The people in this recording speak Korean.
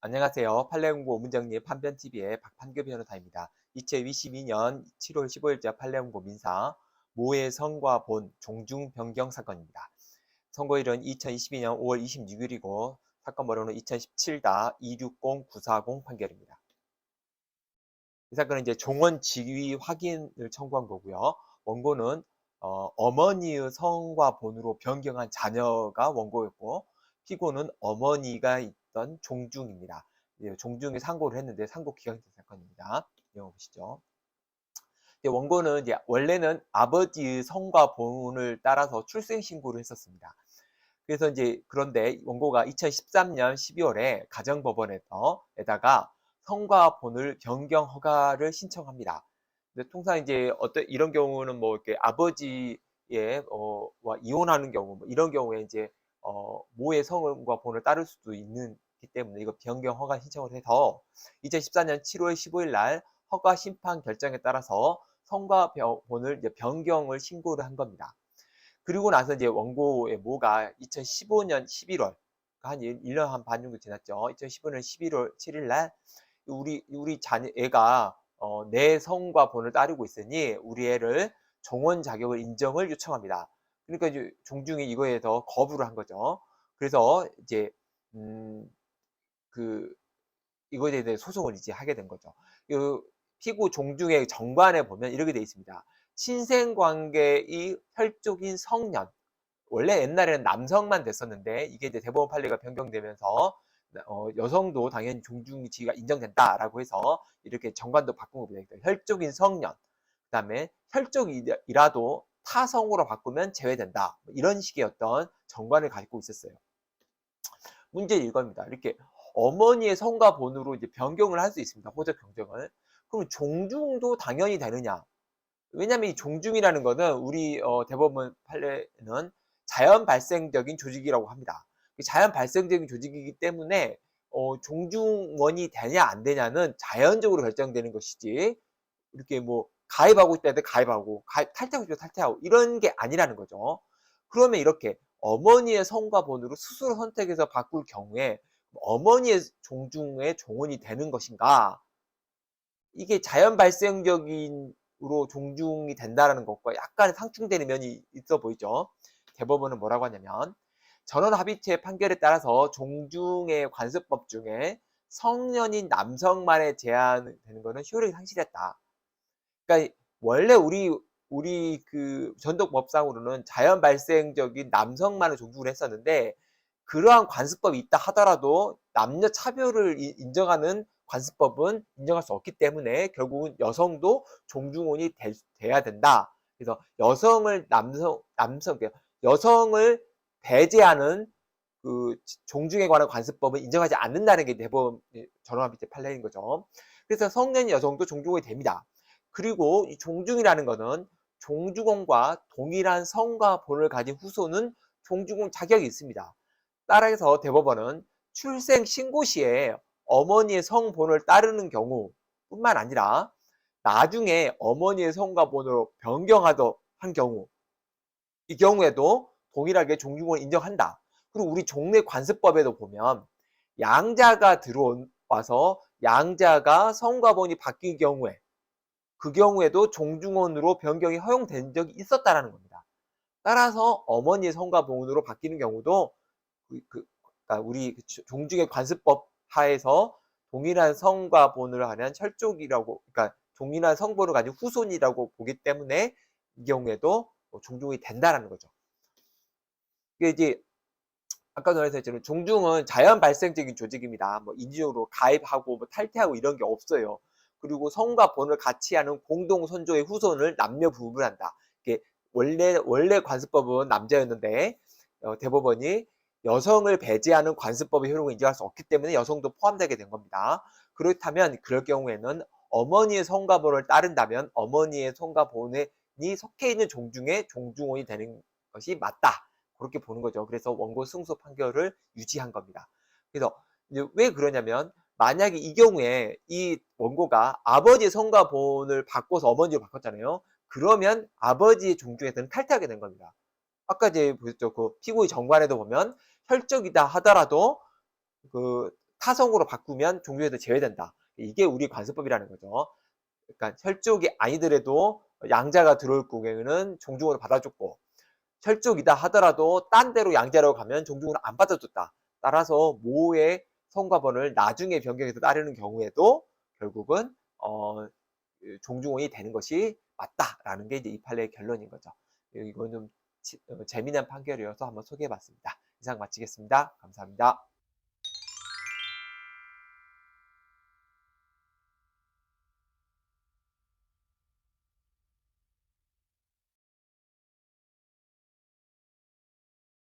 안녕하세요. 판례공고 오문정리 판변TV의 박판규 변호사입니다. 2022년 7월 15일자 판례공고 민사 모의 성과 본 종중 변경 사건입니다. 선고일은 2022년 5월 26일이고 사건 번호는 2017-260940 판결입니다. 이 사건은 이제 종원 지위 확인을 청구한 거고요. 원고는 어머니의 성과 본으로 변경한 자녀가 원고였고 피고는 어머니가 있던 종중입니다. 종중이 상고를 했는데 상고 기각된 사건입니다. 읽어보시죠. 원고는 이제 원래는 아버지의 성과 본을 따라서 출생 신고를 했었습니다. 그래서 이제 그런데 원고가 2013년 12월에 가정법원에다가 성과 본을 변경 허가를 신청합니다. 근데 통상 이제 이런 경우는 뭐 이렇게 아버지의 와 이혼하는 경우 뭐 이런 경우에 이제 모의 성과 본을 따를 수도 있기 때문에 이거 변경 허가 신청을 해서 2014년 7월 15일 날 허가 심판 결정에 따라서 성과 본을 이제 변경을 신고를 한 겁니다. 그리고 나서 이제 원고의 모가 2015년 11월 한 1년 한 반 정도 지났죠. 2015년 11월 7일 날 우리 애가 내 성과 본을 따르고 있으니 우리 애를 종원 자격을 인정을 요청합니다. 그러니까 이제 종중이 이거에 대해서 거부를 한 거죠. 그래서 이제 이거에 대해 소송을 이제 하게 된 거죠. 피고 종중의 정관에 보면 이렇게 되어 있습니다. 친생관계의 혈족인 성년. 원래 옛날에는 남성만 됐었는데 이게 이제 대법원 판례가 변경되면서 여성도 당연히 종중 지위가 인정된다라고 해서 이렇게 정관도 바꾼 겁니다. 혈족인 성년. 그다음에 혈족이라도 타성으로 바꾸면 제외된다. 이런 식의 어떤 정관을 가지고 있었어요. 문제는 이겁니다. 이렇게 어머니의 성과 본으로 이제 변경을 할 수 있습니다. 호적 경정을. 그럼 종중도 당연히 되느냐? 왜냐하면 이 종중이라는 거는 우리 대법원 판례는 자연 발생적인 조직이라고 합니다. 자연 발생적인 조직이기 때문에 종중원이 되냐 안 되냐는 자연적으로 결정되는 것이지 이렇게 뭐 가입하고 싶다 해도 가입하고 탈퇴하고 싶다 탈퇴하고 이런 게 아니라는 거죠. 그러면 이렇게 어머니의 성과 본으로 스스로 선택해서 바꿀 경우에 어머니의 종중의 종원이 되는 것인가? 이게 자연 발생적인으로 종중이 된다는 것과 약간 상충되는 면이 있어 보이죠. 대법원은 뭐라고 하냐면 전원합의체 판결에 따라서 종중의 관습법 중에 성년인 남성만에 제한되는 것은 효력이 상실했다. 그러니까 원래 우리 그 전독법상으로는 자연 발생적인 남성만을 존중을 했었는데 그러한 관습법이 있다 하더라도 남녀 차별을 인정하는 관습법은 인정할 수 없기 때문에 결국은 여성도 종중원이 돼야 된다. 그래서 여성을 배제하는 그 종중에 관한 관습법은 인정하지 않는다는 게 대법원 전원합의체 판례인 거죠. 그래서 성년 여성도 종중원이 됩니다. 그리고 이 종중이라는 것은 종주공과 동일한 성과 본을 가진 후손은 종주공 자격이 있습니다. 따라서 대법원은 출생 신고 시에 어머니의 성본을 따르는 경우 뿐만 아니라 나중에 어머니의 성과 본으로 변경하던 한 경우 이 경우에도 동일하게 종중을 인정한다. 그리고 우리 종래 관습법에도 보면 양자가 들어와서 양자가 성과 본이 바뀐 경우에 그 경우에도 종중원으로 변경이 허용된 적이 있었다라는 겁니다. 따라서 어머니의 성과 본으로 바뀌는 경우도 그러니까 우리 종중의 관습법 하에서 동일한 성과 본을 하는 혈족이라고, 그러니까 동일한 성본을 가진 후손이라고 보기 때문에 이 경우에도 종중이 된다라는 거죠. 이게 이제 아까 말했지만 종중은 자연 발생적인 조직입니다. 뭐 인지적으로 가입하고 뭐 탈퇴하고 이런 게 없어요. 그리고 성과 본을 같이 하는 공동 선조의 후손을 남녀 부부한다. 이게 원래 관습법은 남자였는데 대법원이 여성을 배제하는 관습법의 효력을 인정할 수 없기 때문에 여성도 포함되게 된 겁니다. 그렇다면 그럴 경우에는 어머니의 성과 본을 따른다면 어머니의 성과 본이 속해 있는 종중에 종중원이 되는 것이 맞다. 그렇게 보는 거죠. 그래서 원고 승소 판결을 유지한 겁니다. 그래서 이제 왜 그러냐면 만약에 이 경우에 이 원고가 아버지의 성과 본을 바꿔서 어머니로 바꿨잖아요. 그러면 아버지의 종중에서는 탈퇴하게 된 겁니다. 아까 이제 보셨죠. 그 피고의 정관에도 보면 혈족이다 하더라도 그 타성으로 바꾸면 종중에서 제외된다. 이게 우리 관습법이라는 거죠. 그러니까 혈족이 아니더라도 양자가 들어올 경우에는 종중으로 받아줬고, 혈족이다 하더라도 딴 데로 양자로 가면 종중으로 안 받아줬다. 따라서 모의 성과 번을 나중에 변경해서 따르는 경우에도 결국은 종중혼이 되는 것이 맞다라는 게 이제 이 판례의 결론인 거죠. 이건 좀 재미난 판결이어서 한번 소개해봤습니다. 이상 마치겠습니다. 감사합니다.